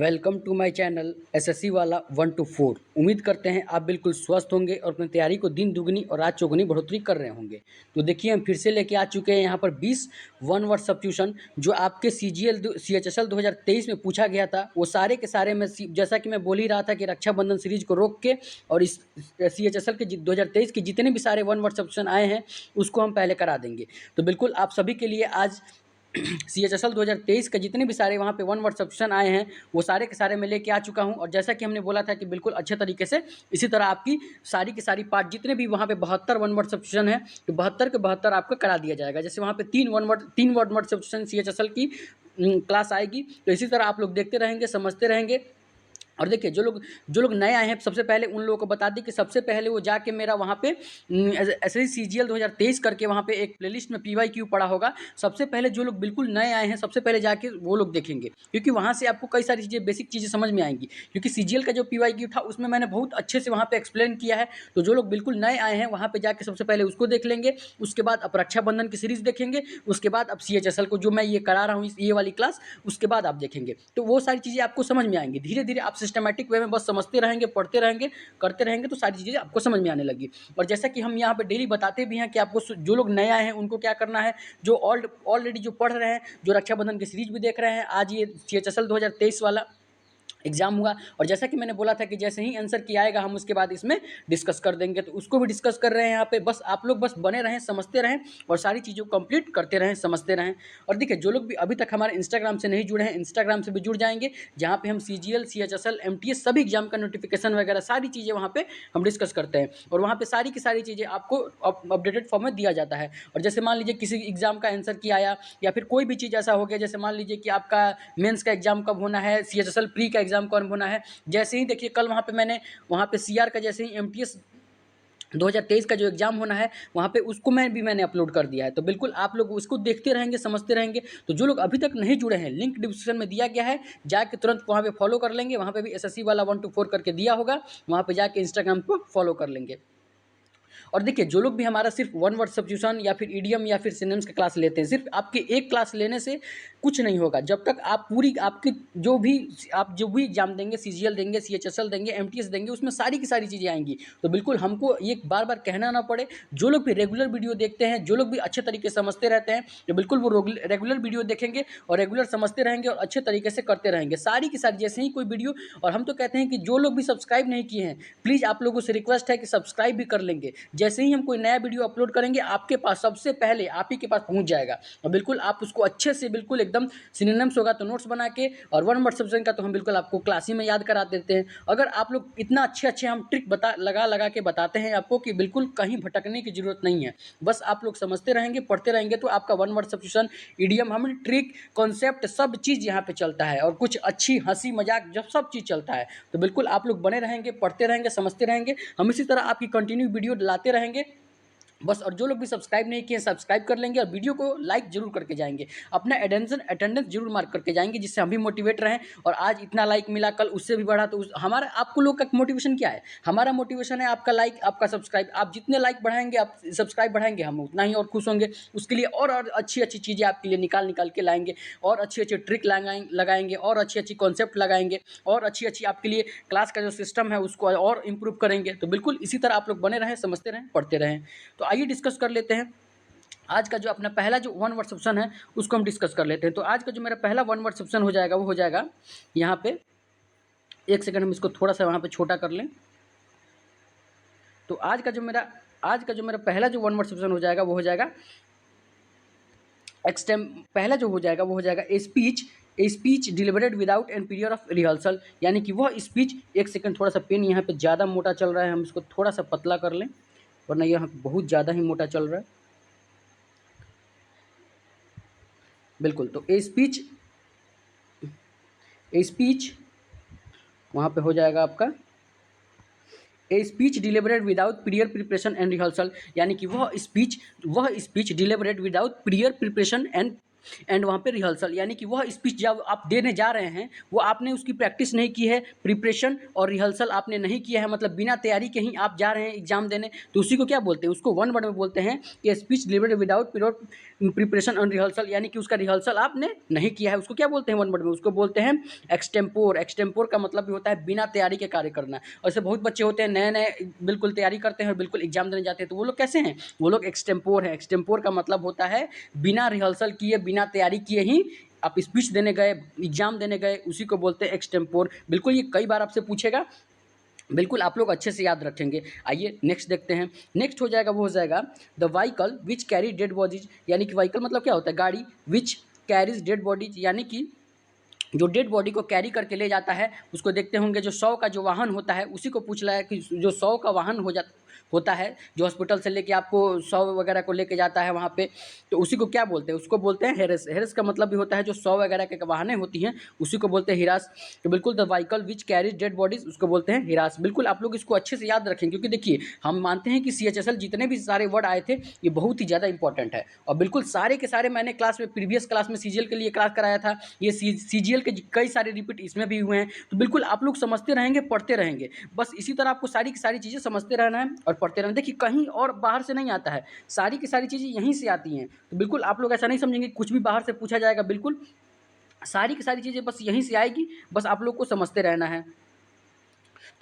Welcome to my channel SSC वाला 1 to 4। उम्मीद करते हैं आप बिल्कुल स्वस्थ होंगे और अपनी तैयारी को दिन दुगनी और रात चौगुनी बढ़ोतरी कर रहे होंगे। तो देखिए हम फिर से लेके आ चुके हैं यहाँ पर 20 वन वर्ड सब्स्टिट्यूशन जो आपके CHSL 2023 में पूछा गया था। वो सारे के सारे मैं जैसा कि मैं बोल ही रहा था कि रक्षाबंधन सीरीज को रोक के और इस CHSL के 2023 के जितने भी सारे वन वर्ड सब्स्टिट्यूशन आए हैं उसको हम पहले करा देंगे। तो बिल्कुल आप सभी के लिए आज CHSL 2023 के जितने भी सारे वहाँ पे वन वर्ड सब्स्टिट्यूशन आए हैं वो सारे के सारे मैं लेके आ चुका हूँ। और जैसा कि हमने बोला था कि बिल्कुल अच्छे तरीके से इसी तरह आपकी सारी की सारी पार्ट जितने भी वहाँ पे 72 वन वर्ड सब्स्टिट्यूशन है तो 72 के 72 आपको करा दिया जाएगा। जैसे वहाँ पे 3 वन वर्ड सब्स्टिट्यूशन CHSL की क्लास आएगी तो इसी तरह आप लोग देखते रहेंगे, समझते रहेंगे। और देखिए जो लोग नए आए हैं सबसे पहले उन लोगों को बता दें कि सबसे पहले वो जाके मेरा वहाँ पे एसएससी CGL 2023 करके वहाँ पे एक प्लेलिस्ट में PYQ पड़ा होगा। सबसे पहले जो लोग बिल्कुल नए आए हैं सबसे पहले जाके वो लोग देखेंगे, क्योंकि वहाँ से आपको कई सारी चीज़ें बेसिक चीज़ें समझ में आएंगी। क्योंकि CGL का जो PYQ था उसमें मैंने बहुत अच्छे से वहाँ पर एक्सप्लेन किया है। तो जो लोग बिल्कुल नए आए हैं वहाँ पर जाके सबसे पहले उसको देख लेंगे, उसके बाद अब रक्षाबंधन की सीरीज़ देखेंगे, उसके बाद अब CHSL को जो मैं ये करा रहा हूँ ये वाली क्लास उसके बाद आप देखेंगे। तो वो सारी चीज़ें आपको समझ में आएंगी। धीरे धीरे आप सिस्टमैटिक वे में बस समझते रहेंगे, पढ़ते रहेंगे, करते रहेंगे तो सारी चीज़ें आपको समझ में आने लगी। और जैसा कि हम यहाँ पे डेली बताते भी हैं कि आपको जो लोग नए आए हैं उनको क्या करना है, जो ऑलरेडी जो पढ़ रहे हैं, जो रक्षाबंधन की सीरीज भी देख रहे हैं, आज ये CHSL 2023 वाला एग्जाम हुआ और जैसा कि मैंने बोला था कि जैसे ही आंसर की आएगा हम उसके बाद इसमें डिस्कस कर देंगे। तो उसको भी डिस्कस कर रहे हैं यहाँ पे। बस आप लोग बस बने रहें, समझते रहें और सारी चीज़ों को कंप्लीट करते रहें, समझते रहें। और देखिए जो लोग भी अभी तक हमारे इंस्टाग्राम से नहीं जुड़े हैं इंस्टाग्राम से भी जुड़ जाएंगे, जहाँ पे हम CGL CHSL MTS सभी एग्जाम का नोटिफिकेशन वगैरह सारी चीज़ें वहाँ पे हम डिस्कस करते हैं और वहाँ पे सारी की सारी चीज़ें आपको अपडेटेड फॉर्म में दिया जाता है। और जैसे मान लीजिए किसी एग्जाम का आंसर की आया या फिर कोई भी चीज़ ऐसा हो गया, जैसे मान लीजिए कि आपका मेंस का एग्जाम कब होना है, CHSL प्री का एग्जाम कब होना है, जैसे ही देखिए कल वहाँ पे मैंने वहाँ पे CR का जैसे ही MTS 2023 का जो एग्जाम होना है वहाँ पे उसको मैंने अपलोड कर दिया है। तो बिल्कुल आप लोग उसको देखते रहेंगे, समझते रहेंगे। तो जो लोग अभी तक नहीं जुड़े हैं लिंक डिस्क्रिप्शन में दिया गया है, जाके तुरंत वहाँ पे फॉलो कर लेंगे। वहाँ पे भी SSC वाला 1 to 4 करके दिया होगा, वहाँ पे जाके इंस्टाग्राम पर फॉलो कर लेंगे। और देखिए जो लोग भी हमारा सिर्फ वन वर्ड सब्स्टिट्यूशन या फिर इडियम या फिर सिनोनिम्स की क्लास लेते हैं, सिर्फ आपके एक क्लास लेने से कुछ नहीं होगा। जब तक आप पूरी आपकी जो भी एग्जाम देंगे, CGL देंगे, CHSL देंगे, MTS देंगे, उसमें सारी की सारी चीज़ें आएंगी। तो बिल्कुल हमको ये बार बार कहना ना पड़े। जो लोग भी रेगुलर वीडियो देखते हैं, जो लोग भी अच्छे तरीके से समझते रहते हैं, तो बिल्कुल वो रेगुलर वीडियो देखेंगे और रेगुलर समझते रहेंगे और अच्छे तरीके से करते रहेंगे सारी की सारी जैसे ही कोई वीडियो। और हम तो कहते हैं कि जो लोग भी सब्सक्राइब नहीं किए हैं प्लीज़ आप लोगों से रिक्वेस्ट है कि सब्सक्राइब भी कर लेंगे। जैसे ही हम कोई नया वीडियो अपलोड करेंगे आपके पास सबसे पहले आप ही के पास पहुंच जाएगा और बिल्कुल आप उसको अच्छे से बिल्कुल एकदम सिनोनिम्स होगा तो नोट्स बना के, और वन वर्ड सब्स्टिट्यूशन का तो हम बिल्कुल आपको क्लास ही में याद करा देते हैं। अगर आप लोग इतना अच्छे हम ट्रिक लगा के बताते हैं आपको कि बिल्कुल कहीं भटकने की जरूरत नहीं है। बस आप लोग समझते रहेंगे, पढ़ते रहेंगे तो आपका वन वर्ड सब्स्टिट्यूशन, इडियम, हम ट्रिक, कॉन्सेप्ट सब चीज़ यहाँ पे चलता है और कुछ अच्छी हंसी मजाक जब सब चीज़ चलता है। तो बिल्कुल आप लोग बने रहेंगे, पढ़ते रहेंगे, समझते रहेंगे। हम इसी तरह आपकी कंटिन्यू वीडियो लाते रहेंगे बस। और जो लोग भी सब्सक्राइब नहीं किए सब्सक्राइब कर लेंगे और वीडियो को लाइक जरूर करके जाएंगे, अपना अटेंडेंस जरूर मार्क करके जाएंगे, जिससे हम भी मोटिवेट रहें। और आज इतना लाइक मिला, कल उससे भी बढ़ा, तो हमारा आपको लोग का मोटिवेशन क्या है? हमारा मोटिवेशन है आपका लाइक, आपका सब्सक्राइब। आप जितने लाइक बढ़ाएंगे, आप सब्सक्राइब बढ़ाएंगे, हम उतना ही और खुश होंगे। उसके लिए और अच्छी चीज़ें आपके लिए निकाल के लाएंगे और अच्छी ट्रिक लगाएंगे और अच्छी कॉन्सेप्ट लगाएंगे और अच्छी आपके लिए क्लास का जो सिस्टम है उसको और इम्प्रूव करेंगे। तो बिल्कुल इसी तरह आप लोग बने रहें, समझते रहें, पढ़ते रहें। तो आइए डिस्कस कर लेते हैं आज का जो अपना पहला जो वन वर्ड सब्स्टिट्यूशन है उसको हम डिस्कस कर लेते हैं। तो आज का जो मेरा पहला वन वर्ड सब्स्टिट्यूशन हो जाएगा वो हो जाएगा यहाँ पे, एक सेकंड हम इसको थोड़ा सा वहाँ पे छोटा कर लें। तो आज का जो मेरा पहला जो वन वर्ड सब्स्टिट्यूशन हो जाएगा वो हो जाएगा पहला जो हो जाएगा वो हो जाएगा a speech delivered without an period of rehearsal. यानी कि वह स्पीच, एक सेकंड थोड़ा सा पेन यहाँ पे ज़्यादा मोटा चल रहा है, हम इसको थोड़ा सा पतला कर लें वरना यहाँ बहुत ज़्यादा ही मोटा चल रहा है। बिल्कुल, तो ए स्पीच वहाँ पे हो जाएगा आपका a speech delivered without prior preparation and rehearsal. यानी कि वह speech delivered without prior preparation and and वहाँ पे रिहर्सल, यानी कि वह स्पीच जब आप देने जा रहे हैं वो आपने उसकी प्रैक्टिस नहीं की है, प्रिपरेशन और रिहर्सल आपने नहीं किया है, मतलब बिना तैयारी के ही आप जा रहे हैं एग्जाम देने, तो उसी को क्या बोलते हैं, उसको वन वर्ड में बोलते हैं कि स्पीच डिलीवर्ड विदाउट प्रिपरेशन और रिहर्सल, यानी कि उसका रिहर्सल आपने नहीं किया है, उसको क्या बोलते हैं वन वर्ड में, उसको बोलते हैं एक्सटेम्पोर। एक्सटेम्पोर का मतलब भी होता है बिना तैयारी के कार्य करना। और ऐसे बहुत बच्चे होते हैं नए नए बिल्कुल तैयारी करते हैं और बिल्कुल एग्जाम देने जाते हैं, तो वो लोग कैसे हैं, वो लोग एक्सटेम्पोर हैं। एक्सटेम्पोर का मतलब होता है बिना रिहर्सल किए, बिना तैयारी किए ही आप स्पीच देने गए, एग्जाम देने गए, उसी को बोलते हैं एक्सटेम्पोर। बिल्कुल ये कई बार आपसे पूछेगा, बिल्कुल आप लोग अच्छे से याद रखेंगे। आइए नेक्स्ट देखते हैं। नेक्स्ट हो जाएगा वो हो जाएगा the vehicle which carry dead bodies, यानी कि व्हीकल मतलब क्या होता है, गाड़ी, विच कैरीज डेड बॉडीज, यानी कि जो डेड बॉडी को कैरी करके ले जाता है, उसको देखते होंगे जो 100 का जो वाहन होता है उसी को पूछ रहा है कि जो 100 का वाहन होता है, जो हॉस्पिटल से लेके आपको 100 वगैरह को लेके जाता है वहाँ पे, तो उसी को क्या बोलते हैं, उसको बोलते हैं हेरस। हेरस का मतलब भी होता है जो 100 वगैरह के वाहनें होती हैं उसी को बोलते हैं हिरास। तो बिल्कुल the vehicle which carries dead bodies उसको बोलते हैं हिरास। बिल्कुल आप लोग इसको अच्छे से याद रखें, क्योंकि देखिए हम मानते हैं कि CHSL जितने भी सारे वर्ड आए थे ये बहुत ही ज़्यादा इंपॉर्टेंट है, और बिल्कुल सारे के सारे मैंने क्लास में प्रीवियस क्लास में CGL के लिए क्लास कराया था, ये CGL के कई सारे रिपीट इसमें भी हुए हैं, तो बिल्कुल आप लोग समझते रहेंगे, पढ़ते रहेंगे, बस इसी तरह आपको सारी की सारी चीज़ें समझते रहना है और पढ़ते रहना। देखिए कहीं और बाहर से नहीं आता है, सारी की सारी चीज़ें यहीं से आती हैं, तो बिल्कुल आप लोग ऐसा नहीं समझेंगे कुछ भी बाहर से पूछा जाएगा, बिल्कुल सारी की सारी चीज़ें बस यहीं से आएगी, बस आप लोग को समझते रहना है।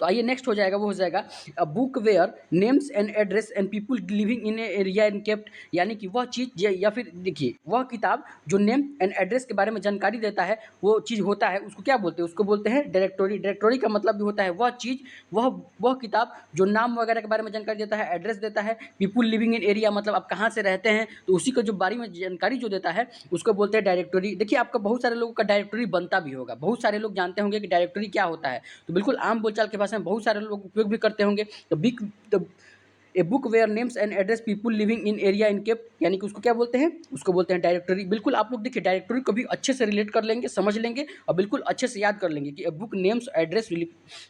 तो आइए नेक्स्ट हो जाएगा वो हो जाएगा a book where names and address and people living in area in kept, यानी कि वह चीज़ या फिर देखिए वह किताब जो नेम एंड एड्रेस के बारे में जानकारी देता है, वो चीज़ होता है, उसको क्या बोलते हैं, उसको बोलते हैं डायरेक्टोरी। डायरेक्टोरी का मतलब भी होता है वह चीज़, वह किताब जो नाम वगैरह के बारे में जानकारी देता है, एड्रेस देता है, पीपुल लिविंग इन एरिया मतलब आप कहाँ से रहते हैं, तो उसी को जो बारे में जानकारी जो देता है उसको बोलते हैं डायरेक्टोरी। देखिए आपका बहुत सारे लोगों का डायरेक्टोरी बनता भी होगा, बहुत सारे लोग जानते होंगे कि डायरेक्टोरी क्या होता है, तो बिल्कुल आम बोलचाल के भाषा में बहुत सारे लोग उपयोग भी करते होंगे। तो big a book where names and address people living in area in kept, यानी कि उसको क्या बोलते हैं, उसको बोलते हैं डायरेक्टरी। बिल्कुल आप लोग देखिए डायरेक्टरी को भी अच्छे से रिलेट कर लेंगे, समझ लेंगे और बिल्कुल अच्छे से याद कर लेंगे कि a book names address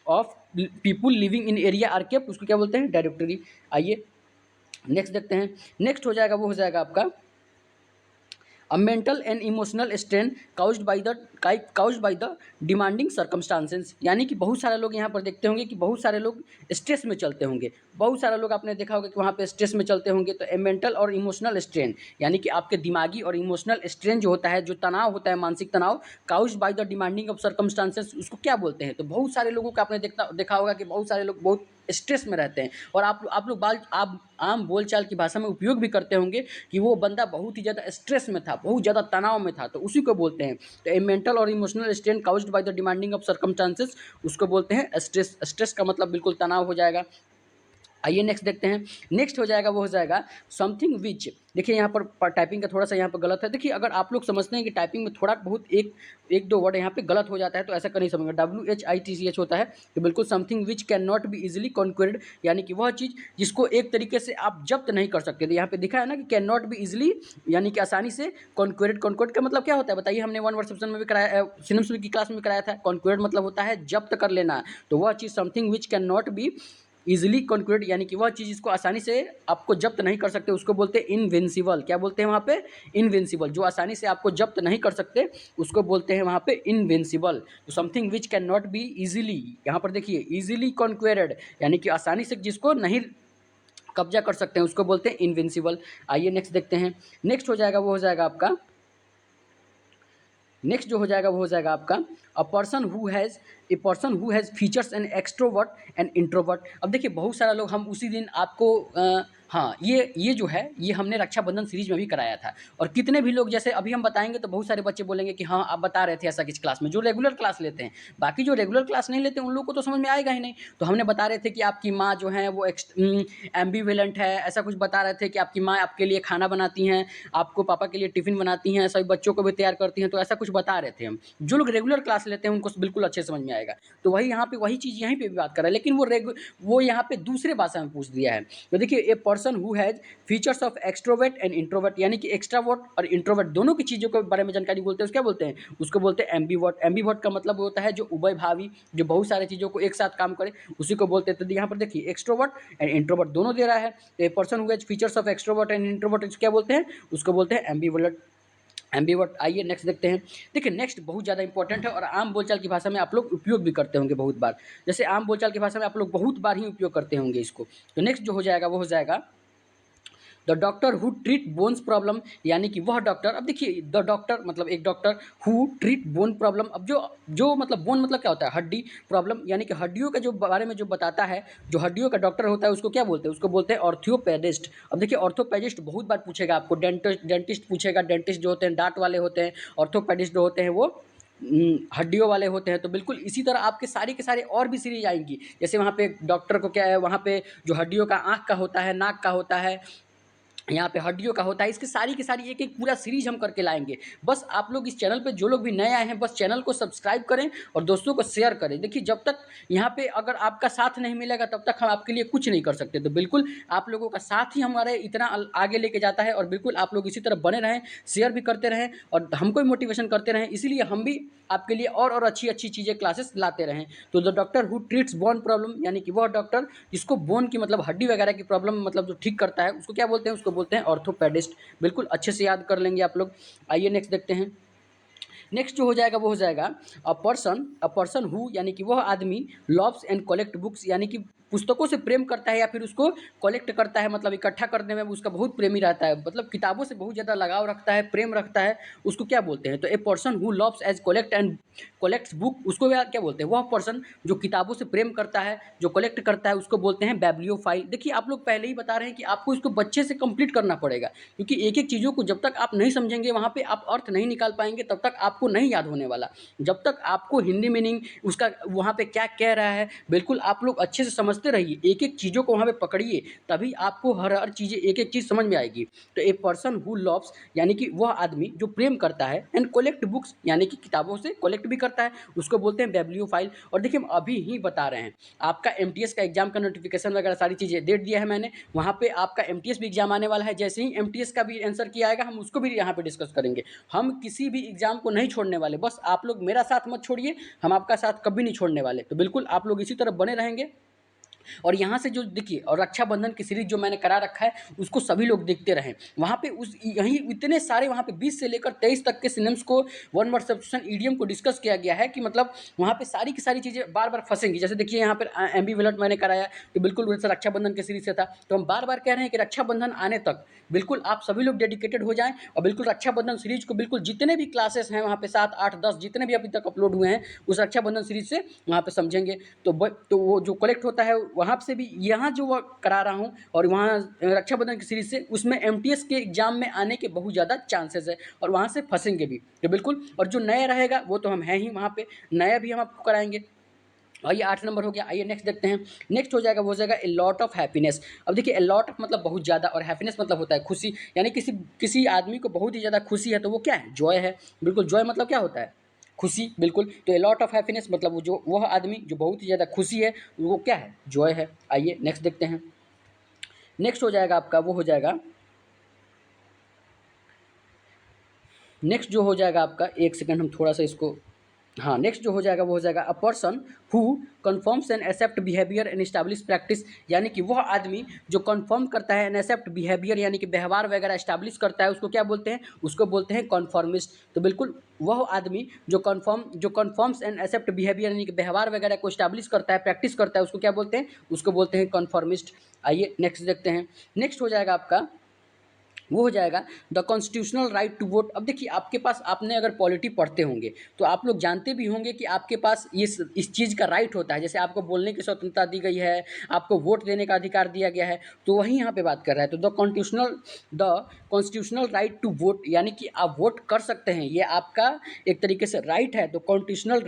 of people living in area are kept, उसको क्या बोलते हैं, डायरेक्टरी। आइए नेक्स्ट देखते हैं। नेक्स्ट हो जाएगा वो हो जाएगा आपका a mental and emotional strain caused by the demanding circumstances, यानी कि बहुत सारे लोग यहाँ पर देखते होंगे कि बहुत सारे लोग स्ट्रेस में चलते होंगे, बहुत सारे लोग आपने देखा होगा कि वहाँ पे स्ट्रेस में चलते होंगे। तो मेंटल और इमोशनल स्ट्रेन, यानी कि आपके दिमागी और इमोशनल स्ट्रेन जो होता है, जो तनाव होता है, मानसिक तनाव, caused by the demanding of circumstances, उसको क्या बोलते हैं। तो बहुत सारे लोगों का आपने देखा होगा कि बहुत सारे लोग बहुत स्ट्रेस में रहते हैं, और आप लोग आप आम बोलचाल की भाषा में उपयोग भी करते होंगे कि वो बंदा बहुत ही ज़्यादा स्ट्रेस में था, बहुत ज़्यादा तनाव में था, तो उसी को बोलते हैं। तो ए मेंटल और emotional strain caused by the demanding of circumstances, उसको बोलते हैं स्ट्रेस। स्ट्रेस का मतलब बिल्कुल तनाव हो जाएगा। आइए नेक्स्ट देखते हैं। नेक्स्ट हो जाएगा वो हो जाएगा समथिंग विच। देखिए यहाँ पर टाइपिंग का थोड़ा सा यहाँ पर गलत है। देखिए अगर आप लोग समझते हैं कि टाइपिंग में थोड़ा बहुत एक दो वर्ड यहाँ पे गलत हो जाता है, तो ऐसा कर नहीं समझेंगे, WHITCH होता है, तो बिल्कुल something which can not be easily conquered, यानी कि वह चीज़ जिसको एक तरीके से आप जब्त नहीं कर सकते। तो यहाँ पे दिखा है ना कि कैन नॉट बी इजिली, यानी कि आसानी से कॉन्क्वेर्ड। कॉन्क्वेर्ड का मतलब क्या होता है बताइए, हमने वन वर्ड सेक्शन में भी कराया, सिनोनिम्स की क्लास में कराया था। कॉन्क्वेर्ड मतलब होता है जब्त कर लेना, तो वह चीज़ something which can not be easily conquered, यानी कि वह चीज़ जिसको आसानी से आपको जब्त नहीं कर सकते, उसको बोलते हैं इनविंसिबल। क्या बोलते हैं वहाँ पे, इनविंसिबल। जो आसानी से आपको जब्त नहीं कर सकते उसको बोलते हैं वहाँ पे इनविंसिबल। तो something which can not be easily, यहाँ पर देखिए इजीली कॉन्क्वेर्ड, यानी कि आसानी से जिसको नहीं कब्जा कर सकते हैं उसको बोलते हैं इनविंसिबल। आइए नेक्स्ट देखते हैं। नेक्स्ट हो जाएगा वो हो जाएगा आपका, नेक्स्ट जो हो जाएगा वो हो जाएगा आपका अ person who has features and extrovert and introvert. अब देखिए बहुत सारा लोग, हम उसी दिन आपको हाँ ये जो है ये हमने रक्षाबंधन सीरीज में भी कराया था, और कितने भी लोग, जैसे अभी हम बताएंगे तो बहुत सारे बच्चे बोलेंगे कि हाँ आप बता रहे थे ऐसा किस क्लास में, जो रेगुलर क्लास लेते हैं। बाकी जो रेगुलर क्लास नहीं लेते उन लोगों को तो समझ में आएगा ही नहीं। तो हमने बता रहे थे कि आपकी माँ जो है वो एम्बीवेलेंट है, ऐसा कुछ बता रहे थे कि आपकी माँ आपके लिए खाना बनाती हैं, आपको पापा के लिए टिफ़िन बनाती हैं, सभी बच्चों को भी तैयार करती हैं, तो ऐसा कुछ बता रहे थे हम। जो लोग रेगुलर क्लास लेते हैं उनको बिल्कुल अच्छे से समझ में आएगा। तो वही यहाँ पे वही चीज़ यहीं पे भी बात कर रहा है, लेकिन वो यहाँ पे दूसरे भाषा में पूछ दिया है। तो देखिए ए person who has features of extrovert and introvert, यानी कि एक्स्ट्रावर्ट और इंट्रोवर्ट दोनों की चीज़ों के बारे में जानकारी बोलते हैं, उसको क्या बोलते हैं, उसको बोलते हैं एम्बीवर्ट। एम्बीवर्ट का मतलब होता है जो उभय भावी, जो बहुत सारी चीज़ों को एक साथ काम करे, उसी को बोलते हैं। तो यहाँ पर देखिए एक्सट्रोवर्ट एंड इंट्रोवर्ट दोनों दे रहा है। तो a person who has features of extrovert and introvert क्या बोलते हैं, उसको बोलते हैं एम्बीवर्ट। एम्बीवर्ट। आइए नेक्स्ट देखते हैं। देखिए नेक्स्ट बहुत ज़्यादा इंपॉर्टेंट है और आम बोलचाल की भाषा में आप लोग उपयोग भी करते होंगे बहुत बार। जैसे आम बोलचाल की भाषा में आप लोग बहुत बार ही उपयोग करते होंगे इसको। तो नेक्स्ट जो हो जाएगा वो हो जाएगा the doctor who treat bones problem, यानी कि वह डॉक्टर। अब देखिए द डॉक्टर मतलब एक doctor, who treat bone problem. अब जो मतलब बोन मतलब क्या होता है, हड्डी, प्रॉब्लम यानी कि हड्डियों का जो बारे में जो बताता है, जो हड्डियों का डॉक्टर होता है उसको क्या बोलते हैं, उसको बोलते हैं ऑर्थोपेडिस्ट। अब देखिए ऑर्थोपेडिस्ट बहुत बार पूछेगा आपको, डेंटिस्ट पूछेगा, डेंटिस्ट जो होते हैं दांत वाले होते हैं, ऑर्थोपेडिस्ट जो होते हैं वो हड्डियों वाले होते हैं। तो बिल्कुल इसी तरह आपके सारे के सारे और भी सीरीज आएंगी। जैसे वहाँ पे डॉक्टर को क्या है, वहाँ पे जो हड्डियों का आँख का होता है, नाक का होता है, यहाँ पे हड्डियों का होता है, इसकी सारी की सारी एक एक पूरा सीरीज हम करके लाएंगे। बस आप लोग इस चैनल पे जो लोग भी नए आए हैं बस चैनल को सब्सक्राइब करें और दोस्तों को शेयर करें। देखिए जब तक यहाँ पे अगर आपका साथ नहीं मिलेगा तब तक हम आपके लिए कुछ नहीं कर सकते। तो बिल्कुल आप लोगों का साथ ही हमारे इतना आगे लेके जाता है और बिल्कुल आप लोग इसी तरह बने रहें, शेयर भी करते रहें और हमको भी मोटिवेशन करते रहें। इसीलिए हम भी आपके लिए और अच्छी अच्छी चीज़ें क्लासेस लाते रहें। तो the doctor who treats bone problem, यानी कि वह डॉक्टर जिसको बोन की मतलब हड्डी वगैरह की प्रॉब्लम मतलब जो ठीक करता है उसको क्या बोलते हैं, उसको बोलते हैं ऑर्थोपेडिस्ट। बिल्कुल अच्छे से याद कर लेंगे आप लोग। आइए नेक्स्ट देखते हैं। नेक्स्ट जो हो जाएगा वो हो जाएगा अ पर्सन हु, यानी कि वह आदमी लव्स एंड कलेक्ट बुक्स, यानी कि पुस्तकों से प्रेम करता है या फिर उसको कलेक्ट करता है, मतलब इकट्ठा करने में उसका बहुत प्रेमी रहता है, मतलब किताबों से बहुत ज़्यादा लगाव रखता है, प्रेम रखता है, उसको क्या बोलते हैं। तो a person who loves as collect and collects book, उसको क्या बोलते हैं, वह पर्सन जो किताबों से प्रेम करता है, जो कलेक्ट करता है, उसको बोलते हैं बैब्लियोफाइल। देखिए आप लोग पहले ही बता रहे हैं कि आपको इसको बच्चे से कंप्लीट करना पड़ेगा, क्योंकि एक एक चीज़ों को जब तक आप नहीं समझेंगे वहाँ पे आप अर्थ नहीं निकाल पाएंगे तब तक आपको नहीं याद होने वाला। जब तक आपको हिंदी मीनिंग उसका वहाँ पे क्या कह रहा है बिल्कुल आप लोग अच्छे से समझते रहिए, एक एक चीज़ों को वहाँ पे पकड़िए, तभी आपको हर चीज़ें एक एक चीज़ समझ में आएगी। तो ए पर्सन हु लव्स, यानी कि वह आदमी जो प्रेम करता है, एंड कलेक्ट बुक्स, यानी कि किताबों से कलेक्ट भी करता है, उसको बोलते हैं बैब्लियोफाइल। और देखिए हम अभी ही बता रहे हैं आपका एमटीएस का एग्जाम का नोटिफिकेशन वगैरह सारी चीज़ें दे दिया है मैंने, वहाँ पे आपका एमटीएस भी एग्जाम आने वाला है। जैसे ही एमटीएस का भी आंसर किया आएगा हम उसको भी यहाँ पे डिस्कस करेंगे। हम किसी भी एग्जाम को नहीं छोड़ने वाले, बस आप लोग मेरा साथ मत छोड़िए, हम आपका साथ कभी नहीं छोड़ने वाले। तो बिल्कुल आप लोग इसी तरह बने रहेंगे। और यहाँ से जो देखिए, और रक्षाबंधन की सीरीज जो मैंने करा रखा है उसको सभी लोग देखते रहें। वहाँ पे उस यहीं इतने सारे वहाँ पे 20 से लेकर 23 तक के सिनम्स को, वन वर्ड सब्स्टिट्यूशन ईडियम को डिस्कस किया गया है कि मतलब वहाँ पे सारी की सारी चीज़ें बार बार फंसेंगी। जैसे देखिए यहाँ पर एम्बीवेलेंट मैंने कराया तो बिल्कुल वैसे रक्षाबंधन की सीरीज से था। तो हम बार बार कह रहे हैं कि रक्षाबंधन आने तक बिल्कुल आप सभी लोग डेडिकेटेड हो जाएं और बिल्कुल रक्षाबंधन सीरीज को बिल्कुल जितने भी क्लासेस हैं वहाँ पे 7, 8, 10 जितने भी अभी तक अपलोड हुए हैं उस रक्षाबंधन सीरीज से वहाँ पे समझेंगे। तो वो जो कलेक्ट होता है वहाँ से भी यहाँ जो वो करा रहा हूँ और वहाँ रक्षाबंधन की सीरीज से उसमें एमटीएस के एग्जाम में आने के बहुत ज़्यादा चांसेस है और वहाँ से फंसेंगे भी। तो बिल्कुल, और जो नया रहेगा वो तो हम हैं ही वहाँ पे, नया भी हम आपको कराएंगे। आइए 8 नंबर हो गया। आइए नेक्स्ट देखते हैं। नेक्स्ट हो जाएगा वो हो जाएगा ए लॉट ऑफ हैप्पीनेस। अब देखिए ए लॉट ऑफ मतलब बहुत ज़्यादा और हैप्पीनेस मतलब होता है खुशी, यानी किसी आदमी को बहुत ही ज़्यादा खुशी है तो वो क्या है, जॉय है। बिल्कुल जॉय मतलब क्या होता है, खुशी। बिल्कुल, तो ए लॉट ऑफ हैप्पीनेस मतलब वो जो वह आदमी जो बहुत ही ज़्यादा खुशी है वो क्या है, जॉय है। आइए नेक्स्ट देखते हैं। नेक्स्ट हो जाएगा आपका वो हो जाएगा, नेक्स्ट जो हो जाएगा आपका, एक सेकंड हम थोड़ा सा इसको, हाँ नेक्स्ट जो हो जाएगा वो हो जाएगा a person who conforms and accept behaviour and establish practice, यानी कि वह आदमी जो कन्फर्म करता है एंड एक्सेप्ट बिहेवियर, यानी कि व्यवहार वगैरह एस्टैब्लिश करता है, उसको क्या बोलते हैं, उसको बोलते हैं कन्फर्मिस्ट। तो बिल्कुल वह आदमी जो कन्फर्म्स एंड एक्सेप्ट बिहेवियर, यानी कि व्यवहार वगैरह को एस्टैब्लिश करता है, प्रैक्टिस करता है, उसको क्या बोलते हैं, उसको बोलते हैं कन्फर्मिस्ट। आइए नेक्स्ट देखते हैं। नेक्स्ट हो जाएगा आपका वो हो जाएगा the constitutional right to vote. अब देखिए आपके पास, आपने अगर पॉलिटी पढ़ते होंगे तो आप लोग जानते भी होंगे कि आपके पास इस चीज़ का राइट होता है। जैसे आपको बोलने की स्वतंत्रता दी गई है, आपको वोट देने का अधिकार दिया गया है, तो वही यहाँ पे बात कर रहा है। तो the constitutional right to vote, यानी कि आप वोट कर सकते हैं, ये आपका एक तरीके से राइट है। तो कॉन्स्टिट्यूशनल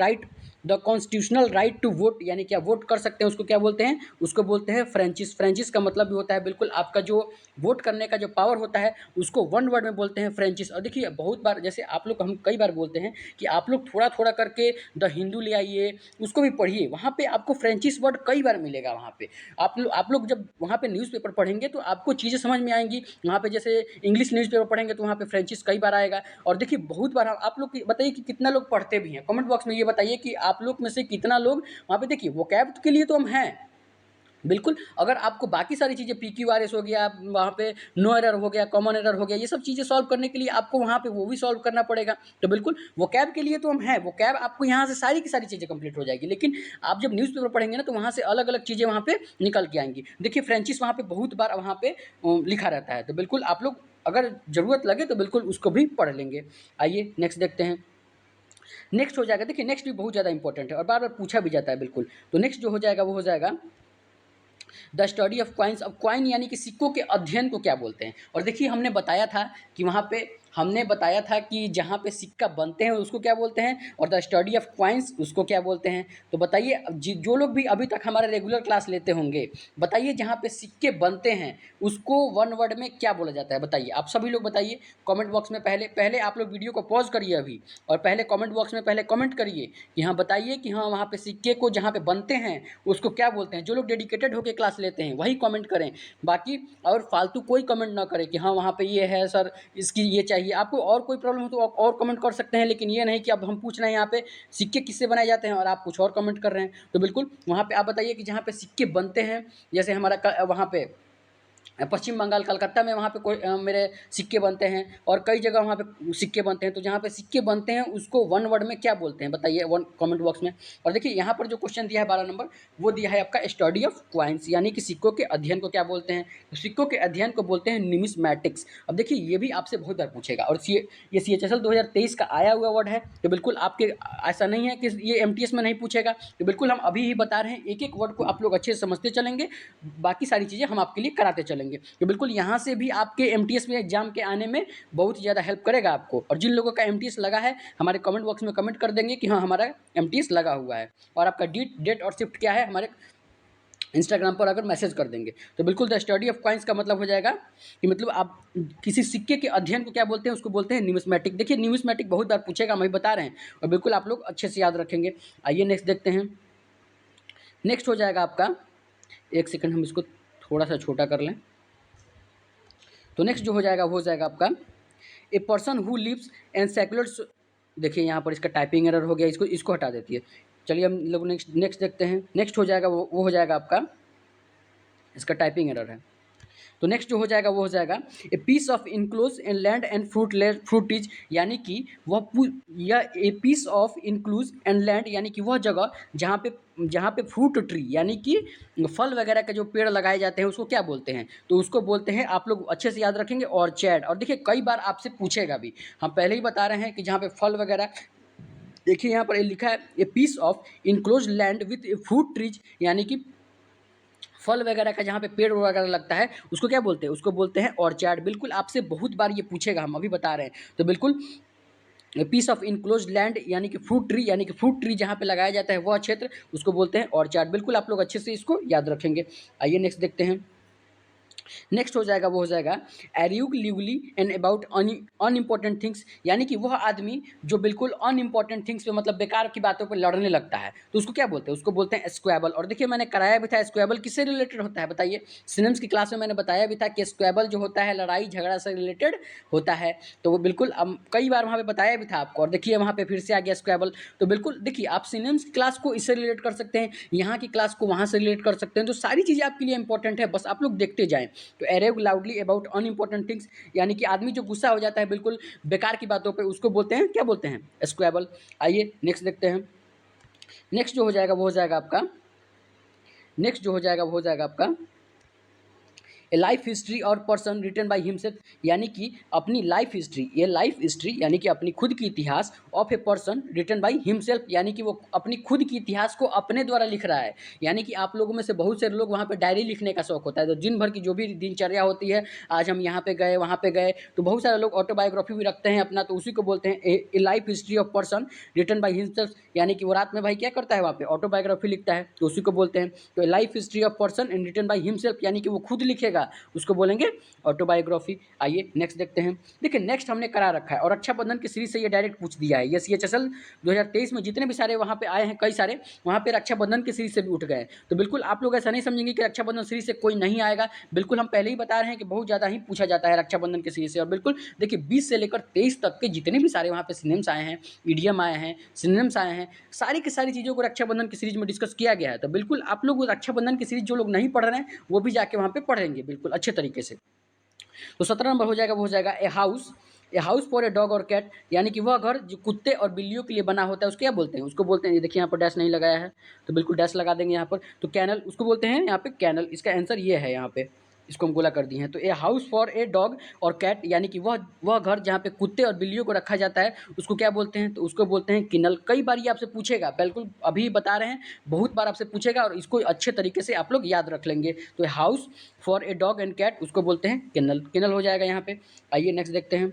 राइट टू वोट, यानी कि आप वोट कर सकते हैं, उसको क्या बोलते हैं, उसको बोलते हैं फ्रेंचिस। फ्रेंचिस का मतलब भी होता है बिल्कुल आपका जो वोट करने का जो पावर होता है उसको वन वर्ड में बोलते हैं फ्रेंचिस। और देखिए बहुत बार, जैसे आप लोग, हम कई बार बोलते हैं कि आप लोग थोड़ा थोड़ा करके द हिंदू ले आइए, उसको भी पढ़िए, वहाँ पे आपको फ्रेंचिस वर्ड कई बार मिलेगा। वहाँ पे आप लोग जब वहाँ पे न्यूज़पेपर पढ़ेंगे तो आपको चीज़ें समझ में आएंगी। वहाँ पे जैसे इंग्लिश न्यूज़पेपर पढ़ेंगे तो वहाँ पे फ्रेंचिस कई बार आएगा। और देखिए बहुत बार आप लोग बताइए कि कितना लोग पढ़ते भी हैं, कमेंट बॉक्स में ये बताइए कि आप लोग में से कितना लोग वहाँ पे, देखिए वोकैब के लिए तो हम हैं, बिल्कुल, अगर आपको बाकी सारी चीज़ें PQRS हो गया, वहाँ पे नो एरर हो गया, कॉमन एरर हो गया, ये सब चीज़ें सॉल्व करने के लिए आपको वहाँ पे वो भी सॉल्व करना पड़ेगा। तो बिल्कुल वोकैब के लिए तो हम हैं, वोकैब आपको यहाँ से सारी की सारी चीज़ें कंप्लीट हो जाएगी। लेकिन आप जब न्यूज़पेपर पढ़ेंगे ना तो वहाँ से अलग-अलग चीज़ें वहाँ पे निकल के आएँगी। देखिए फ्रेंचिस वहाँ पे बहुत बार वहाँ पे लिखा रहता है, तो बिल्कुल आप लोग अगर ज़रूरत लगे तो बिल्कुल उसको भी पढ़ लेंगे। आइए नेक्स्ट देखते हैं। नेक्स्ट हो जाएगा, देखिए नेक्स्ट भी बहुत ज़्यादा इंपॉर्टेंट है और बार-बार पूछा भी जाता है बिल्कुल। तो नेक्स्ट जो हो जाएगा वो हो जाएगा द स्टडी ऑफ क्वाइंस। अब क्वाइन यानी कि सिक्कों के अध्ययन को क्या बोलते हैं? और देखिए हमने बताया था कि वहाँ पे हमने बताया था कि जहाँ पे सिक्का बनते हैं उसको क्या बोलते हैं, और द स्टडी ऑफ क्वाइंस उसको क्या बोलते हैं। तो बताइए, अब जो लोग भी अभी तक हमारे रेगुलर क्लास लेते होंगे, बताइए जहाँ पे सिक्के बनते हैं उसको वन वर्ड में क्या बोला जाता है? बताइए, आप सभी लोग बताइए कमेंट बॉक्स में। पहले पहले आप लोग वीडियो को पॉज करिए अभी, और पहले कमेंट बॉक्स में पहले कमेंट करिए कि हाँ बताइए कि हाँ वहाँ पे सिक्के को जहाँ पे बनते हैं उसको क्या बोलते हैं। जो लोग डेडिकेटेड होकर क्लास लेते हैं वही कमेंट करें, बाकी और फालतू कोई कमेंट ना करें कि हाँ वहाँ पे ये है सर, इसकी ये चाहिए। आपको और कोई प्रॉब्लम हो तो आप और कमेंट कर सकते हैं, लेकिन ये नहीं कि अब हम पूछ रहे हैं यहाँ पे सिक्के किससे बनाए जाते हैं और आप कुछ और कमेंट कर रहे हैं। तो बिल्कुल वहाँ पे आप बताइए कि जहाँ पे सिक्के बनते हैं, जैसे हमारा वहाँ पे पश्चिम बंगाल कलकत्ता में वहाँ पे कोई मेरे सिक्के बनते हैं, और कई जगह वहाँ पे सिक्के बनते हैं। तो जहाँ पे सिक्के बनते हैं उसको वन वर्ड में क्या बोलते हैं बताइए वन कमेंट बॉक्स में। और देखिए यहाँ पर जो क्वेश्चन दिया है 12 नंबर, वो दिया है आपका स्टडी ऑफ क्वाइंस यानी कि सिक्कों के अध्ययन को क्या बोलते हैं। तो सिक्कों के अध्ययन को बोलते हैं न्यूमिस्मैटिक्स। अब देखिए ये भी आपसे बहुत बार पूछेगा, और ये CHSL 2023 का आया हुआ वर्ड है। तो बिल्कुल आपके ऐसा नहीं है कि ये MTS में नहीं पूछेगा। तो बिल्कुल हम अभी ही बता रहे हैं, एक एक वर्ड को आप लोग अच्छे से समझते चलेंगे, बाकी सारी चीज़ें हम आपके लिए कराते चलेंगे। तो बिल्कुल यहाँ से भी आपके MTS में एग्जाम के आने में बहुत ज़्यादा हेल्प करेगा आपको। और जिन लोगों का MTS लगा है हमारे कमेंट बॉक्स में कमेंट कर देंगे कि हाँ हमारा MTS लगा हुआ है, और आपका डेट और शिफ्ट क्या है हमारे इंस्टाग्राम पर अगर मैसेज कर देंगे। तो बिल्कुल द स्टडी ऑफ कॉइन्स का मतलब हो जाएगा कि मतलब आप किसी सिक्के के अध्ययन को क्या बोलते हैं, उसको बोलते हैं न्यूमिस्मैटिक। देखिए न्यूमिस्मैटिक बहुत बार पूछेगा, हम भी बता रहे हैं, और बिल्कुल आप लोग अच्छे से याद रखेंगे। आइए नेक्स्ट देखते हैं। नेक्स्ट हो जाएगा आपका, एक सेकंड हम इसको थोड़ा सा छोटा कर लें। तो नेक्स्ट जो हो जाएगा वो हो जाएगा आपका a person who lives and seculars. देखिए यहाँ पर इसका टाइपिंग एरर हो गया, इसको इसको हटा देती है। चलिए हम लोग नेक्स्ट देखते हैं। नेक्स्ट हो जाएगा वो हो जाएगा आपका, इसका टाइपिंग एरर है। तो नेक्स्ट जो हो जाएगा वो हो जाएगा a piece of enclose in land and fruit trees, यानी कि यह a piece of enclose and land यानी कि वह जगह जहाँ पे फ्रूट ट्री यानी कि फल वगैरह के जो पेड़ लगाए जाते हैं उसको क्या बोलते हैं। तो उसको बोलते हैं, आप लोग अच्छे से याद रखेंगे, ऑर्चर्ड। और देखिए कई बार आपसे पूछेगा भी, हम पहले ही बता रहे हैं कि जहाँ पे फल वगैरह, देखिए यहाँ पर लिखा है a piece of enclose land with fruit trees, यानी कि फल वगैरह का जहाँ पे पेड़ वगैरह लगता है उसको क्या बोलते हैं, उसको बोलते हैं ऑर्चर्ड। बिल्कुल आपसे बहुत बार ये पूछेगा, हम अभी बता रहे हैं। तो बिल्कुल पीस ऑफ इनक्लोज लैंड यानी कि फ्रूट ट्री जहाँ पे लगाया जाता है वह क्षेत्र, उसको बोलते हैं ऑर्चर्ड। बिल्कुल आप लोग अच्छे से इसको याद रखेंगे। आइए नेक्स्ट देखते हैं। नेक्स्ट हो जाएगा वो हो जाएगा arguing legally and about unimportant things, यानी कि वह आदमी जो बिल्कुल अनइम्पॉर्टेंट थिंग्स पे मतलब बेकार की बातों पर लड़ने लगता है, तो उसको क्या बोलते हैं, उसको बोलते हैं स्क्वेबल। और देखिए मैंने कराया भी था, स्क्वेबल किससे रिलेटेड होता है बताइए। सिनम्स की क्लास में मैंने बताया भी था कि स्क्वेबल जो होता है लड़ाई झगड़ा से रिलेटेड होता है। तो वो बिल्कुल कई बार वहाँ पे बताया भी था आपको, और देखिए वहाँ पे फिर से आ गया स्क्वेबल। तो बिल्कुल देखिए आप सिनम्स की क्लास को इससे रिलेट कर सकते हैं, यहाँ की क्लास को वहाँ से रिलेट कर सकते हैं। तो सारी चीज़ें आपके लिए इंपॉर्टेंट है, बस आप लोग देखते जाएँ। तो एरेव लाउडली अबाउट अनइम्पॉर्टेंट थिंग्स, यानी कि आदमी जो गुस्सा हो जाता है बिल्कुल बेकार की बातों पे, उसको बोलते हैं क्या बोलते हैं, स्क्वेबल। आइए नेक्स्ट देखते हैं। नेक्स्ट जो हो जाएगा वो हो जाएगा आपका, नेक्स्ट जो हो जाएगा वो हो जाएगा आपका ए लाइफ हिस्ट्री और पर्सन रिटन बाय हिमसेल्फ, यानी कि अपनी लाइफ हिस्ट्री, ये लाइफ हिस्ट्री यानी कि अपनी खुद की इतिहास of a person written by himself, यानी कि वो अपनी खुद की इतिहास को अपने द्वारा लिख रहा है। यानी कि आप लोगों में से बहुत से लोग वहाँ पे डायरी लिखने का शौक होता है, तो दिन भर की जो भी दिनचर्या होती है, आज हम यहाँ पे गए वहाँ पे गए, तो बहुत सारे लोग ऑटोबायोग्राफी भी रखते हैं अपना, तो उसी को बोलते हैं a life history of person written by himself, यानी कि वो रात में भाई क्या करता है वहाँ पे ऑटोबायोग्राफी लिखता है, तो उसी को बोलते हैं। तो life history of person and written by himself, यानी कि वो खुद लिखेगा पूछेगा उसको बोलेंगे ऑटोबायोग्राफी। आइए नेक्स्ट देखते हैं। देखिए नेक्स्ट हमने करा रखा है और रक्षाबंधन की सीरीज से ये डायरेक्ट पूछ दिया है। ये CHSL 2023 में जितने भी सारे वहाँ पे आए हैं, कई सारे वहाँ पे रक्षाबंधन की सीरीज से भी उठ गए। तो बिल्कुल आप लोग ऐसा नहीं समझेंगे कि रक्षाबंधन सीरीज से कोई नहीं आएगा, बिल्कुल हम पहले ही बता रहे हैं कि बहुत ज़्यादा ही पूछा जाता है रक्षाबंधन की सीरीज से। और बिल्कुल देखिए 20 से लेकर 23 तक के जितने भी सारे वहाँ पे सिनेम्स आए हैं, ईडीएम आए हैं, सिनेम्स आए हैं, सारी की सारी चीज़ों को रक्षाबंधन की सीरीज में डिस्कस किया गया है। तो बिल्कुल आप लोग रक्षाबंधन की सीरीज जो लोग नहीं पढ़ रहे हैं वो भी जाके वहाँ पे पढ़ेंगे बिल्कुल अच्छे तरीके से। तो 17 नंबर हो जाएगा, वो हो जाएगा a house for a dog और कैट, यानी कि वह घर जो कुत्ते और बिल्लियों के लिए बना होता है उसको क्या बोलते हैं? उसको बोलते हैं, ये देखिए यहाँ पर डैश नहीं लगाया है तो बिल्कुल डैश लगा देंगे यहाँ पर। तो कैनल उसको बोलते हैं यहाँ पे, कैनल। इसका आंसर ये है यहाँ पे, इसको हम गोला कर दिए हैं। तो a house for a dog और कैट, यानी कि वह घर जहाँ पे कुत्ते और बिल्लियों को रखा जाता है उसको क्या बोलते हैं? तो उसको बोलते हैं किनल। कई बार ये आपसे पूछेगा, बिल्कुल अभी बता रहे हैं, बहुत बार आपसे पूछेगा और इसको अच्छे तरीके से आप लोग याद रख लेंगे। तो house for a dog and cat उसको बोलते हैं किनल, किनल हो जाएगा यहाँ पे। आइए नेक्स्ट देखते हैं।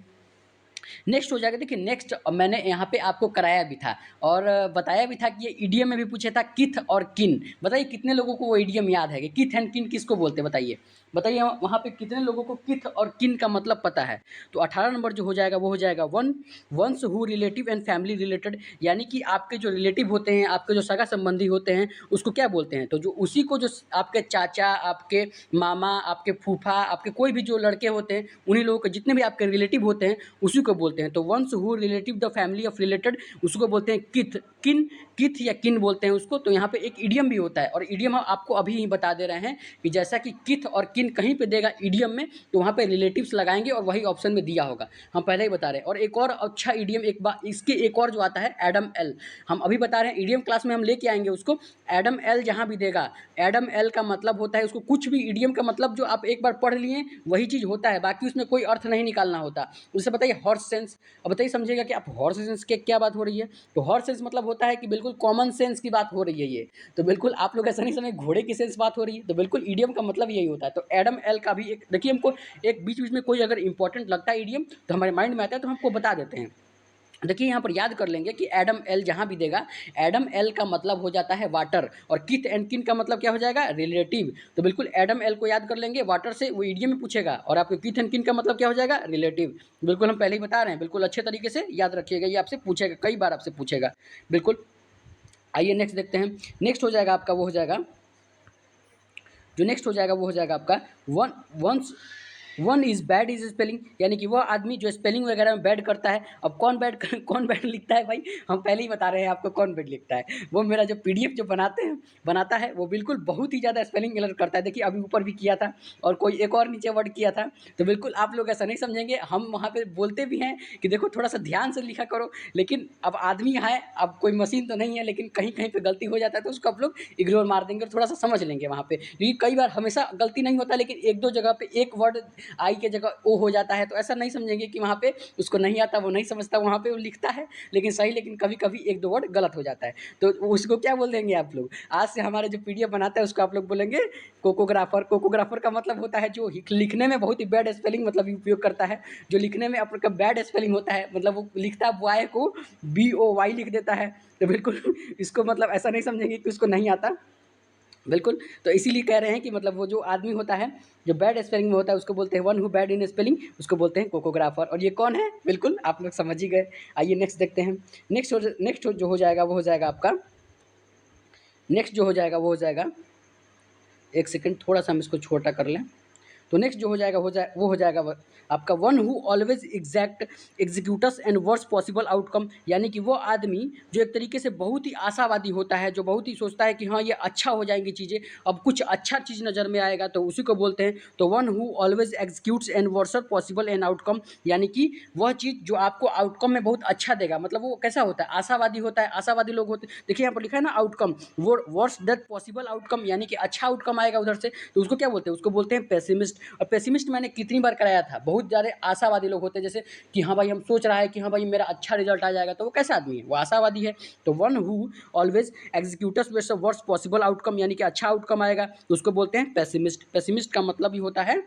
नेक्स्ट हो जाएगा, देखिए नेक्स्ट मैंने यहाँ पे आपको कराया भी था और बताया भी था कि ये ईडीएम में भी पूछा था किथ और किन। बताइए कितने लोगों को वो ईडीएम याद है कि किथ एंड किन किसको बोलते हैं? बताइए बताइए वहाँ पे कितने लोगों को किथ और किन का मतलब पता है? तो 18 नंबर जो हो जाएगा वो हो जाएगा ones who relative and family related, यानी कि आपके जो रिलेटिव होते हैं, आपके जो सगा संबंधी होते हैं उसको क्या बोलते हैं? तो जो उसी को जो आपके चाचा, आपके मामा, आपके फूफा, आपके कोई भी जो लड़के होते हैं, उन्हीं लोगों के जितने भी आपके रिलेटिव होते हैं उसी को बोलते हैं। तो ones who relative the family of related उसको बोलते हैं किथ, किन, किथ या किन बोलते हैं उसको। तो यहाँ पे एक इडियम भी होता है और इडियम हम आपको अभी ही बता दे रहे हैं कि जैसा कि किथ और किन कहीं पे देगा इडियम में तो वहाँ पे रिलेटिव्स लगाएंगे और वही ऑप्शन में दिया होगा, हम पहले ही बता रहे हैं। और एक और अच्छा इडियम, एक बार इसके एक और जो आता है एडम एल, हम अभी बता रहे हैं इडियम क्लास में हम लेके आएंगे उसको। एडम एल जहाँ भी देगा, एडम एल का मतलब होता है उसको कुछ भी, इडियम का मतलब जो आप एक बार पढ़ लिए वही चीज़ होता है, बाकी उसमें कोई अर्थ नहीं निकालना होता। उससे बताइए हॉर्स सेंस, अब बताइए समझिएगा कि आप हॉर्स सेंस के क्या बात हो रही है? तो हॉर्स सेंस मतलब होता है कि बिल्कुल कॉमन सेंस की बात हो रही है ये। तो बिल्कुल आप लोग ऐसा नहीं समझे घोड़े की सेंस बात हो रही है, तो बिल्कुल ईडियम का मतलब यही होता है। तो एडम एल का भी एक देखिए, हमको एक बीच बीच में कोई अगर इंपॉर्टेंट लगता है ईडियम तो हमारे माइंड में आता है तो हमको बता देते हैं। देखिए यहाँ पर याद कर लेंगे कि एडम एल जहाँ भी देगा, एडम एल का मतलब हो जाता है वाटर और किथ एंड किन का मतलब क्या हो जाएगा? रिलेटिव। तो बिल्कुल एडम एल को याद कर लेंगे, वाटर से वो ईडियम में पूछेगा और आपको किथ एंड किन का मतलब क्या हो जाएगा? रिलेटिव। बिल्कुल हम पहले ही बता रहे हैं, बिल्कुल अच्छे तरीके से याद रखिएगा, ये आपसे पूछेगा, कई बार आपसे पूछेगा बिल्कुल। आइए नेक्स्ट देखते हैं। नेक्स्ट हो जाएगा आपका, वो हो जाएगा, जो नेक्स्ट हो जाएगा वो हो जाएगा आपका once one is bad is spelling, यानी कि वह आदमी जो स्पेलिंग वगैरह में बैड करता है। अब कौन बैड लिखता है भाई? हम पहले ही बता रहे हैं आपको कौन बैड लिखता है। वो मेरा जो पीडीएफ जो बनाता है वो बिल्कुल बहुत ही ज़्यादा स्पेलिंग एरर करता है। देखिए अभी ऊपर भी किया था और कोई एक और नीचे वर्ड किया था। तो बिल्कुल आप लोग ऐसा नहीं समझेंगे, हम वहाँ पे बोलते भी हैं कि देखो थोड़ा सा ध्यान से लिखा करो, लेकिन अब आदमी है, अब कोई मशीन तो नहीं है, लेकिन कहीं कहीं पे गलती हो जाता है तो उसको आप लोग इग्नोर मार देंगे और थोड़ा सा समझ लेंगे वहाँ पे, क्योंकि कई बार हमेशा गलती नहीं होता, लेकिन एक दो जगह पे एक वर्ड आई के जगह ओ हो जाता है। तो ऐसा नहीं समझेंगे कि वहाँ पे उसको नहीं आता, वो नहीं समझता, वहाँ पे वो लिखता है लेकिन सही, लेकिन कभी कभी एक दो वर्ड गलत हो जाता है। तो उसको क्या बोल देंगे आप लोग? आज से हमारे जो पीडीएफ बनाता है उसको आप लोग बोलेंगे कोकोग्राफर। कोकोग्राफर का मतलब होता है जो लिखने में बहुत ही बैड स्पेलिंग मतलब उपयोग करता है, जो लिखने में आपका बैड स्पेलिंग होता है, मतलब वो लिखता है बॉय को BOY लिख देता है। तो बिल्कुल इसको मतलब ऐसा नहीं समझेंगे कि उसको नहीं आता, बिल्कुल। तो इसीलिए कह रहे हैं कि मतलब वो जो आदमी होता है जो बैड स्पेलिंग में होता है उसको बोलते हैं one who bad in spelling, उसको बोलते हैं कोकोग्राफर। और ये कौन है? बिल्कुल आप लोग समझ ही गए। आइए नेक्स्ट देखते हैं। नेक्स्ट जो हो जाएगा वो हो जाएगा आपका, नेक्स्ट जो हो जाएगा वो हो जाएगा, एक सेकंड थोड़ा सा हम इसको छोटा कर लें। तो नेक्स्ट जो हो जाएगा वो हो जाएगा आपका one who always executes and worst possible outcome, यानी कि वो आदमी जो एक तरीके से बहुत ही आशावादी होता है, जो बहुत ही सोचता है कि हाँ ये अच्छा हो जाएंगी चीज़ें, अब कुछ अच्छा चीज़ नज़र में आएगा, तो उसी को बोलते हैं। तो one who always executes and worst possible and outcome, यानी कि वह चीज़ जो आपको आउटकम में बहुत अच्छा देगा, मतलब वो कैसा होता है? आशावादी होता है। आशावादी लोग होते हैं, देखिए यहाँ पर लिखा है ना आउटकम, वो वर्स्ट दैट पॉसिबल आउटकम, यानी कि अच्छा आउटकम आएगा उधर से, तो उसको क्या बोलते हैं? उसको बोलते हैं पेसिमिस्ट। और पेसिमिस्ट मैंने कितनी बार कराया था, बहुत ज़्यादा आशावादी लोग होते हैं, जैसे कि हाँ भाई हम सोच रहा है कि हाँ भाई मेरा अच्छा रिजल्ट आ जाएगा, तो वो कैसा आदमी है? वो आशावादी है। तो one who always executes with the worst possible outcome, यानी कि अच्छा आउटकम आएगा, तो उसको बोलते हैं पेसिमिस्ट। पेसिमिस्ट का मतलब ही होता है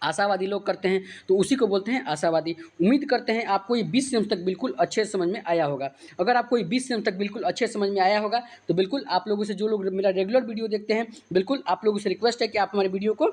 आशावादी लोग करते हैं, तो उसी को बोलते हैं आशावादी। उम्मीद करते हैं आपको ये 20 सेम तक बिल्कुल अच्छे समझ में आया होगा। अगर आपको ये 20 सेम तक बिल्कुल अच्छे समझ में आया होगा तो बिल्कुल आप लोगों से, जो लोग मेरा रेगुलर वीडियो देखते हैं, बिल्कुल आप लोगों से रिक्वेस्ट है कि आप हमारे वीडियो को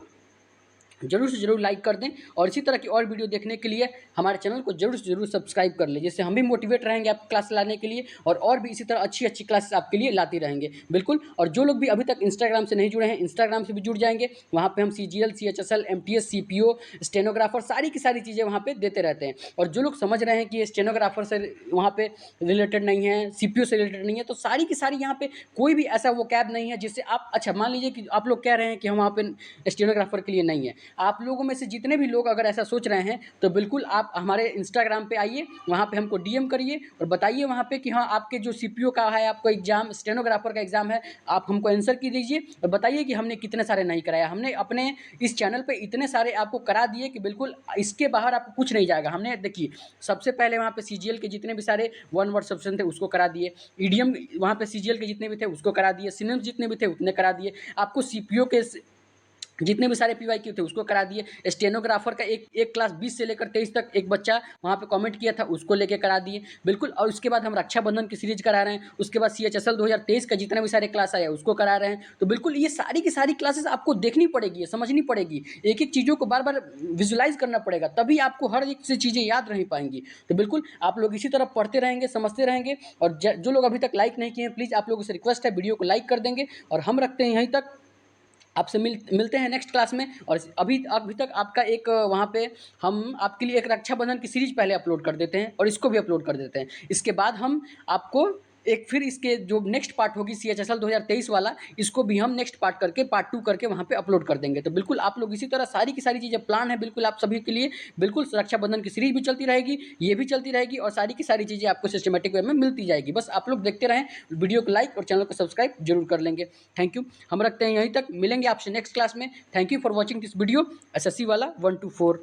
जरूर से जरूर लाइक कर दें और इसी तरह की और वीडियो देखने के लिए हमारे चैनल को जरूर से जरूर सब्सक्राइब कर लें, जिससे हम भी मोटिवेट रहेंगे आपकी क्लास लाने के लिए और भी इसी तरह अच्छी अच्छी क्लासेस आपके लिए लाते रहेंगे बिल्कुल। और जो लोग भी अभी तक इंस्टाग्राम से नहीं जुड़े हैं, इंस्टाग्राम से भी जुड़ जाएंगे। वहाँ पे हम CGL, CHSL, MTS, CPO, stenographer सारी की सारी चीज़ें वहाँ पे देते रहते हैं। और जो लोग समझ रहे हैं कि ये स्टेनोग्राफर से वहाँ पे रिलेटेड नहीं है, CPO से रिलेटेड नहीं है, तो सारी की सारी यहाँ पे कोई भी ऐसा वो कैब नहीं है जिससे आप, अच्छा मान लीजिए कि आप लोग कह रहे हैं कि हम वहाँ पे स्टेनोग्राफर के लिए नहीं है। आप लोगों में से जितने भी लोग अगर ऐसा सोच रहे हैं तो बिल्कुल आप हमारे इंस्टाग्राम पे आइए, वहाँ पे हमको DM करिए और बताइए वहाँ पे कि हाँ आपके जो CPO का है, आपको एग्जाम स्टेनोग्राफर का एग्जाम है, आप हमको आंसर की दीजिए और बताइए कि हमने कितने सारे नहीं कराया। हमने अपने इस चैनल पे इतने सारे आपको करा दिए कि बिल्कुल इसके बाहर आपको कुछ नहीं जाएगा। हमने देखिए सबसे पहले वहाँ पे CGL के जितने भी सारे वन वर्ड सब्सक्रिप्शन थे उसको करा दिए, EDM वहाँ पे CGL के जितने भी थे उसको करा दिए, सिनेम्स जितने भी थे उतने करा दिए, आपको CPO के जितने भी सारे PYQ थे उसको करा दिए, स्टेनोग्राफर का एक क्लास 20 से लेकर 23 तक एक बच्चा वहाँ पे कमेंट किया था उसको लेके करा दिए बिल्कुल। और उसके बाद हम रक्षाबंधन की सीरीज करा रहे हैं, उसके बाद CHSL 2023 का जितने भी सारे क्लास आया उसको करा रहे हैं। तो बिल्कुल ये सारी की सारी क्लासेस आपको देखनी पड़ेगी, समझनी पड़ेगी, एक एक चीज़ों को बार बार विजुलाइज करना पड़ेगा, तभी आपको हर एक से चीज़ें याद नहीं पाएंगी। तो बिल्कुल आप लोग इसी तरह पढ़ते रहेंगे, समझते रहेंगे। और जो लोग अभी तक लाइक नहीं किए हैं, प्लीज़ आप लोगों से रिक्वेस्ट है वीडियो को लाइक कर देंगे। और हम रखते हैं यहीं तक, आपसे मिलते हैं नेक्स्ट क्लास में। और अभी अभी तक आपका एक वहाँ पे हम आपके लिए एक रक्षाबंधन की सीरीज पहले अपलोड कर देते हैं और इसको भी अपलोड कर देते हैं। इसके बाद हम आपको एक फिर इसके जो नेक्स्ट पार्ट होगी CHSL 2023 वाला, इसको भी हम नेक्स्ट पार्ट करके पार्ट 2 करके वहाँ पे अपलोड कर देंगे। तो बिल्कुल आप लोग इसी तरह सारी की सारी चीज़ें प्लान है बिल्कुल आप सभी के लिए। बिल्कुल रक्षाबंधन की सीरीज भी चलती रहेगी, ये भी चलती रहेगी और सारी की सारी चीज़ें आपको सिस्टमेटिक वे में मिलती जाएगी। बस आप लोग देखते रहें, वीडियो को लाइक और चैनल को सब्सक्राइब जरूर कर लेंगे। Thank you. हम रखते हैं यहीं तक, मिलेंगे आपसे नेक्स्ट क्लास में। Thank you for watching this video SSC वाला 1 to 4।